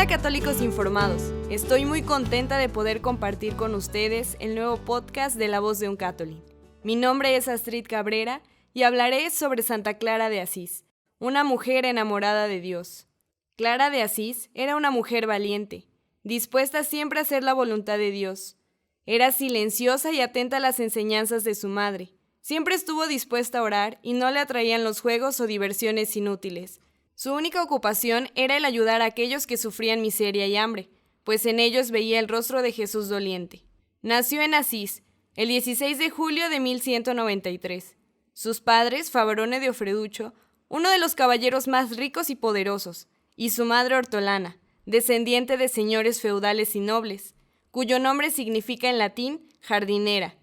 Hola católicos informados, estoy muy contenta de poder compartir con ustedes el nuevo podcast de La Voz de un Catolín. Mi nombre es Astrid Cabrera y hablaré sobre Santa Clara de Asís, una mujer enamorada de Dios. Clara de Asís era una mujer valiente, dispuesta siempre a hacer la voluntad de Dios. Era silenciosa y atenta a las enseñanzas de su madre. Siempre estuvo dispuesta a orar y no le atraían los juegos o diversiones inútiles. Su única ocupación era el ayudar a aquellos que sufrían miseria y hambre, pues en ellos veía el rostro de Jesús doliente. Nació en Asís, el 16 de julio de 1193. Sus padres, Favarone de Ofreducho, uno de los caballeros más ricos y poderosos, y su madre Hortolana, descendiente de señores feudales y nobles, cuyo nombre significa en latín jardinera.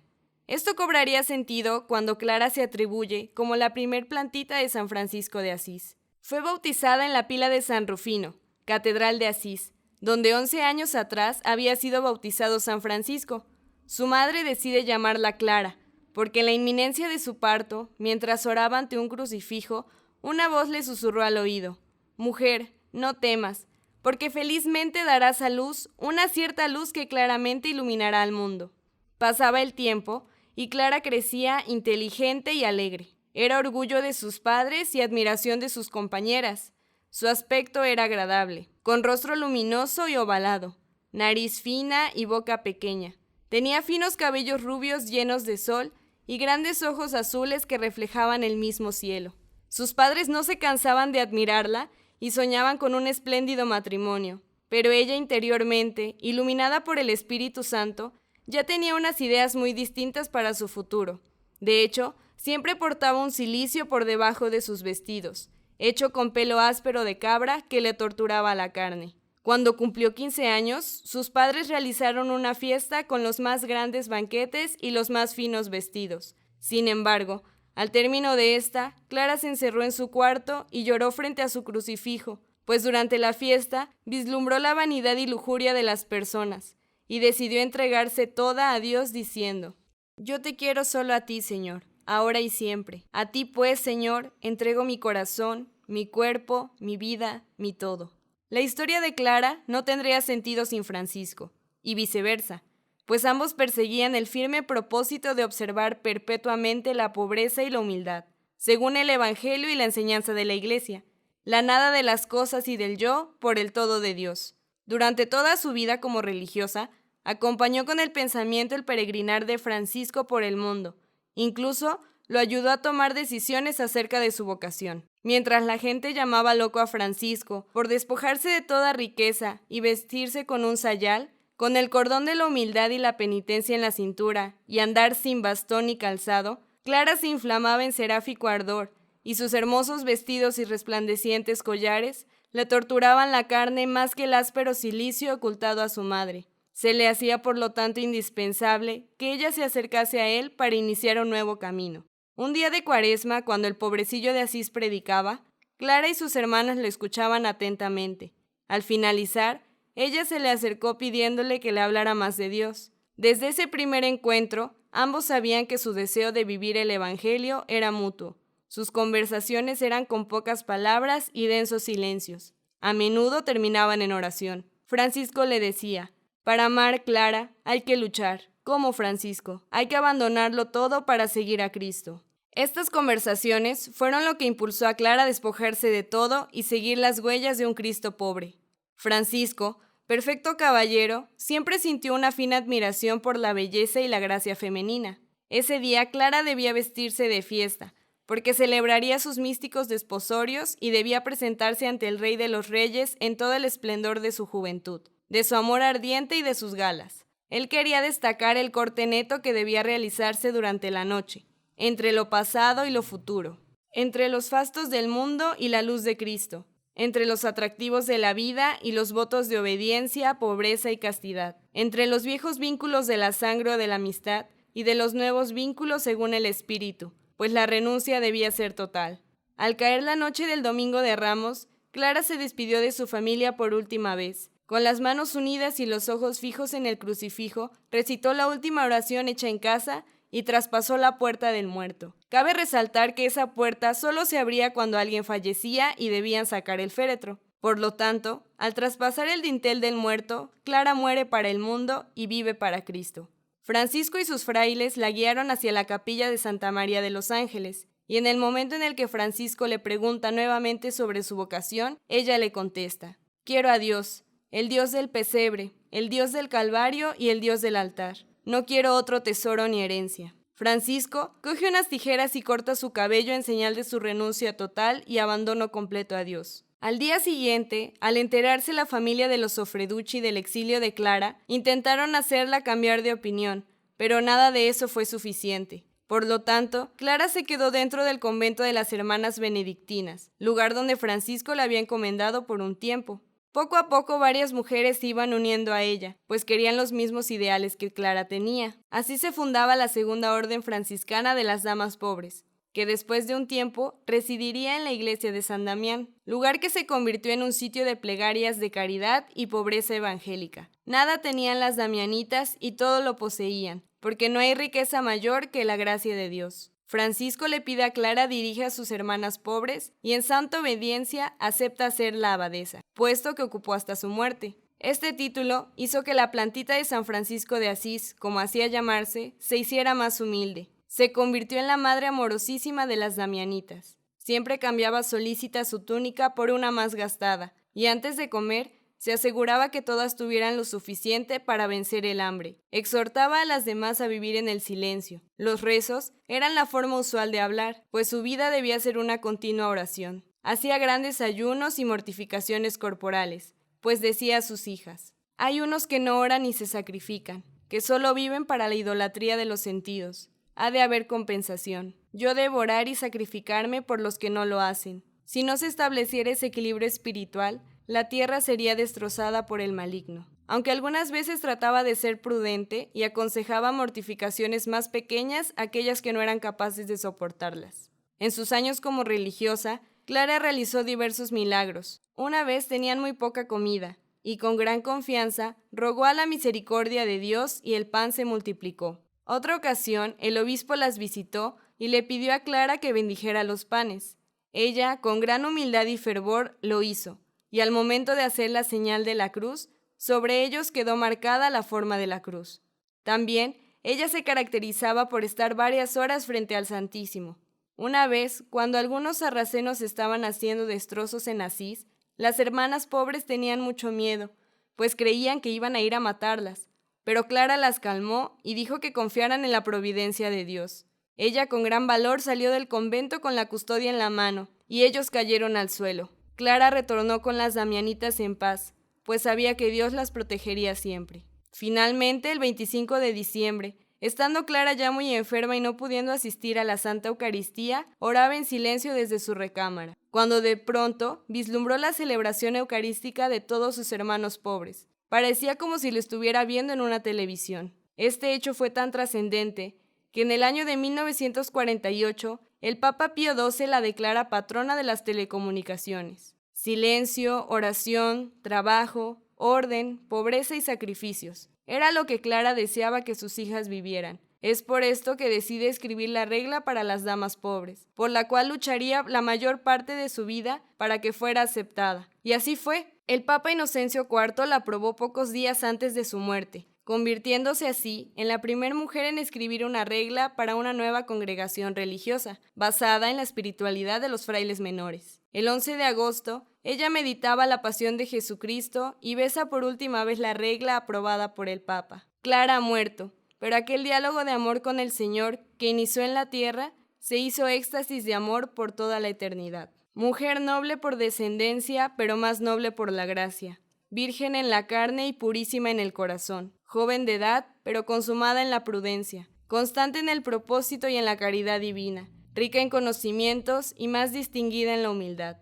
Esto cobraría sentido cuando Clara se atribuye como la primer plantita de San Francisco de Asís. Fue bautizada en la pila de San Rufino, catedral de Asís, donde 11 años atrás había sido bautizado San Francisco. Su madre decide llamarla Clara, porque en la inminencia de su parto, mientras oraba ante un crucifijo, una voz le susurró al oído: «Mujer, no temas, porque felizmente darás a luz una cierta luz que claramente iluminará al mundo». Pasaba el tiempo y Clara crecía inteligente y alegre. Era orgullo de sus padres y admiración de sus compañeras. Su aspecto era agradable, con rostro luminoso y ovalado, nariz fina y boca pequeña. Tenía finos cabellos rubios llenos de sol y grandes ojos azules que reflejaban el mismo cielo. Sus padres no se cansaban de admirarla y soñaban con un espléndido matrimonio, pero ella interiormente, iluminada por el Espíritu Santo, ya tenía unas ideas muy distintas para su futuro. De hecho, siempre portaba un cilicio por debajo de sus vestidos, hecho con pelo áspero de cabra que le torturaba la carne. Cuando cumplió 15 años, sus padres realizaron una fiesta con los más grandes banquetes y los más finos vestidos. Sin embargo, al término de esta, Clara se encerró en su cuarto y lloró frente a su crucifijo, pues durante la fiesta vislumbró la vanidad y lujuria de las personas, y decidió entregarse toda a Dios diciendo: «Yo te quiero solo a ti, Señor, ahora y siempre. A ti, pues, Señor, entrego mi corazón, mi cuerpo, mi vida, mi todo». La historia de Clara no tendría sentido sin Francisco, y viceversa, pues ambos perseguían el firme propósito de observar perpetuamente la pobreza y la humildad, según el Evangelio y la enseñanza de la Iglesia, la nada de las cosas y del yo por el todo de Dios. Durante toda su vida como religiosa, acompañó con el pensamiento el peregrinar de Francisco por el mundo. Incluso lo ayudó a tomar decisiones acerca de su vocación. Mientras la gente llamaba loco a Francisco por despojarse de toda riqueza y vestirse con un sayal, con el cordón de la humildad y la penitencia en la cintura, y andar sin bastón ni calzado, Clara se inflamaba en seráfico ardor, y sus hermosos vestidos y resplandecientes collares le torturaban la carne más que el áspero cilicio ocultado a su madre. Se le hacía por lo tanto indispensable que ella se acercase a él para iniciar un nuevo camino. Un día de Cuaresma, cuando el pobrecillo de Asís predicaba, Clara y sus hermanas le escuchaban atentamente. Al finalizar, ella se le acercó pidiéndole que le hablara más de Dios. Desde ese primer encuentro, ambos sabían que su deseo de vivir el Evangelio era mutuo. Sus conversaciones eran con pocas palabras y densos silencios. A menudo terminaban en oración. Francisco le decía: «Para amar, Clara, hay que luchar. Como Francisco, hay que abandonarlo todo para seguir a Cristo». Estas conversaciones fueron lo que impulsó a Clara a despojarse de todo y seguir las huellas de un Cristo pobre. Francisco, perfecto caballero, siempre sintió una fina admiración por la belleza y la gracia femenina. Ese día Clara debía vestirse de fiesta, porque celebraría sus místicos desposorios y debía presentarse ante el Rey de los Reyes en todo el esplendor de su juventud, de su amor ardiente y de sus galas. Él quería destacar el corte neto que debía realizarse durante la noche, entre lo pasado y lo futuro, entre los fastos del mundo y la luz de Cristo, entre los atractivos de la vida y los votos de obediencia, pobreza y castidad, entre los viejos vínculos de la sangre o de la amistad y de los nuevos vínculos según el Espíritu, pues la renuncia debía ser total. Al caer la noche del Domingo de Ramos, Clara se despidió de su familia por última vez. Con las manos unidas y los ojos fijos en el crucifijo, recitó la última oración hecha en casa y traspasó la puerta del muerto. Cabe resaltar que esa puerta solo se abría cuando alguien fallecía y debían sacar el féretro. Por lo tanto, al traspasar el dintel del muerto, Clara muere para el mundo y vive para Cristo. Francisco y sus frailes la guiaron hacia la capilla de Santa María de los Ángeles, y en el momento en el que Francisco le pregunta nuevamente sobre su vocación, ella le contesta: «Quiero a Dios, el Dios del pesebre, el Dios del Calvario y el Dios del altar. No quiero otro tesoro ni herencia». Francisco coge unas tijeras y corta su cabello en señal de su renuncia total y abandono completo a Dios. Al día siguiente, al enterarse la familia de los Sofreducci del exilio de Clara, intentaron hacerla cambiar de opinión, pero nada de eso fue suficiente. Por lo tanto, Clara se quedó dentro del convento de las Hermanas Benedictinas, lugar donde Francisco la había encomendado por un tiempo. Poco a poco varias mujeres se iban uniendo a ella, pues querían los mismos ideales que Clara tenía. Así se fundaba la Segunda Orden Franciscana de las Damas Pobres, que después de un tiempo residiría en la iglesia de San Damián, lugar que se convirtió en un sitio de plegarias de caridad y pobreza evangélica. Nada tenían las damianitas y todo lo poseían, porque no hay riqueza mayor que la gracia de Dios. Francisco le pide a Clara dirija a sus hermanas pobres y en santa obediencia acepta ser la abadesa, puesto que ocupó hasta su muerte. Este título hizo que la plantita de San Francisco de Asís, como hacía llamarse, se hiciera más humilde. Se convirtió en la madre amorosísima de las damianitas. Siempre cambiaba solícita su túnica por una más gastada, y antes de comer, se aseguraba que todas tuvieran lo suficiente para vencer el hambre. Exhortaba a las demás a vivir en el silencio. Los rezos eran la forma usual de hablar, pues su vida debía ser una continua oración. Hacía grandes ayunos y mortificaciones corporales, pues decía a sus hijas: «Hay unos que no oran ni se sacrifican, que solo viven para la idolatría de los sentidos. Ha de haber compensación. Yo debo orar y sacrificarme por los que no lo hacen. Si no se estableciera ese equilibrio espiritual, la tierra sería destrozada por el maligno». Aunque algunas veces trataba de ser prudente y aconsejaba mortificaciones más pequeñas a aquellas que no eran capaces de soportarlas. En sus años como religiosa, Clara realizó diversos milagros. Una vez tenían muy poca comida, y con gran confianza rogó a la misericordia de Dios y el pan se multiplicó. Otra ocasión, el obispo las visitó y le pidió a Clara que bendijera los panes. Ella, con gran humildad y fervor, lo hizo, y al momento de hacer la señal de la cruz, sobre ellos quedó marcada la forma de la cruz. También, ella se caracterizaba por estar varias horas frente al Santísimo. Una vez, cuando algunos sarracenos estaban haciendo destrozos en Asís, las hermanas pobres tenían mucho miedo, pues creían que iban a ir a matarlas. Pero Clara las calmó y dijo que confiaran en la providencia de Dios. Ella con gran valor salió del convento con la custodia en la mano, y ellos cayeron al suelo. Clara retornó con las damianitas en paz, pues sabía que Dios las protegería siempre. Finalmente, el 25 de diciembre, estando Clara ya muy enferma y no pudiendo asistir a la Santa Eucaristía, oraba en silencio desde su recámara, cuando de pronto vislumbró la celebración eucarística de todos sus hermanos pobres. Parecía como si lo estuviera viendo en una televisión. Este hecho fue tan trascendente que en el año de 1948 el Papa Pío XII la declara patrona de las telecomunicaciones. Silencio, oración, trabajo, orden, pobreza y sacrificios. Era lo que Clara deseaba que sus hijas vivieran. Es por esto que decide escribir la regla para las damas pobres, por la cual lucharía la mayor parte de su vida para que fuera aceptada. Y así fue. El Papa Inocencio IV la aprobó pocos días antes de su muerte, convirtiéndose así en la primera mujer en escribir una regla para una nueva congregación religiosa, basada en la espiritualidad de los frailes menores. El 11 de agosto, ella meditaba la pasión de Jesucristo y besa por última vez la regla aprobada por el Papa. Clara ha muerto, pero aquel diálogo de amor con el Señor que inició en la tierra se hizo éxtasis de amor por toda la eternidad. Mujer noble por descendencia, pero más noble por la gracia. Virgen en la carne y purísima en el corazón. Joven de edad, pero consumada en la prudencia. Constante en el propósito y en la caridad divina. Rica en conocimientos y más distinguida en la humildad.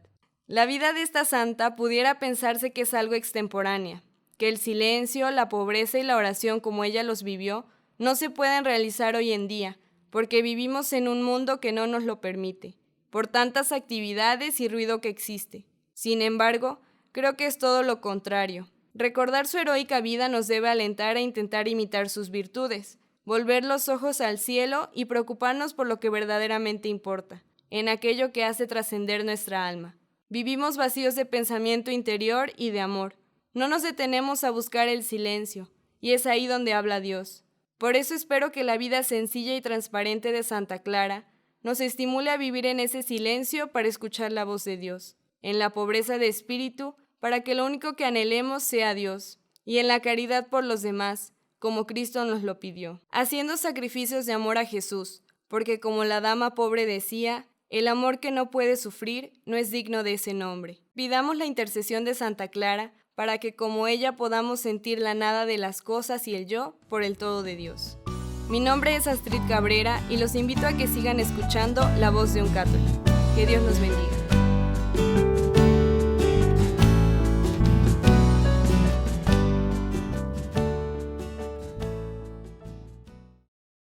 La vida de esta santa pudiera pensarse que es algo extemporánea, que el silencio, la pobreza y la oración como ella los vivió no se pueden realizar hoy en día, porque vivimos en un mundo que no nos lo permite, por tantas actividades y ruido que existe. Sin embargo, creo que es todo lo contrario. Recordar su heroica vida nos debe alentar a intentar imitar sus virtudes, volver los ojos al cielo y preocuparnos por lo que verdaderamente importa, en aquello que hace trascender nuestra alma. Vivimos vacíos de pensamiento interior y de amor. No nos detenemos a buscar el silencio, y es ahí donde habla Dios. Por eso espero que la vida sencilla y transparente de Santa Clara nos estimule a vivir en ese silencio para escuchar la voz de Dios, en la pobreza de espíritu para que lo único que anhelemos sea Dios, y en la caridad por los demás, como Cristo nos lo pidió, haciendo sacrificios de amor a Jesús, porque como la dama pobre decía, el amor que no puede sufrir no es digno de ese nombre. Pidamos la intercesión de Santa Clara para que como ella podamos sentir la nada de las cosas y el yo por el todo de Dios. Mi nombre es Astrid Cabrera y los invito a que sigan escuchando La Voz de un Católico. Que Dios los bendiga.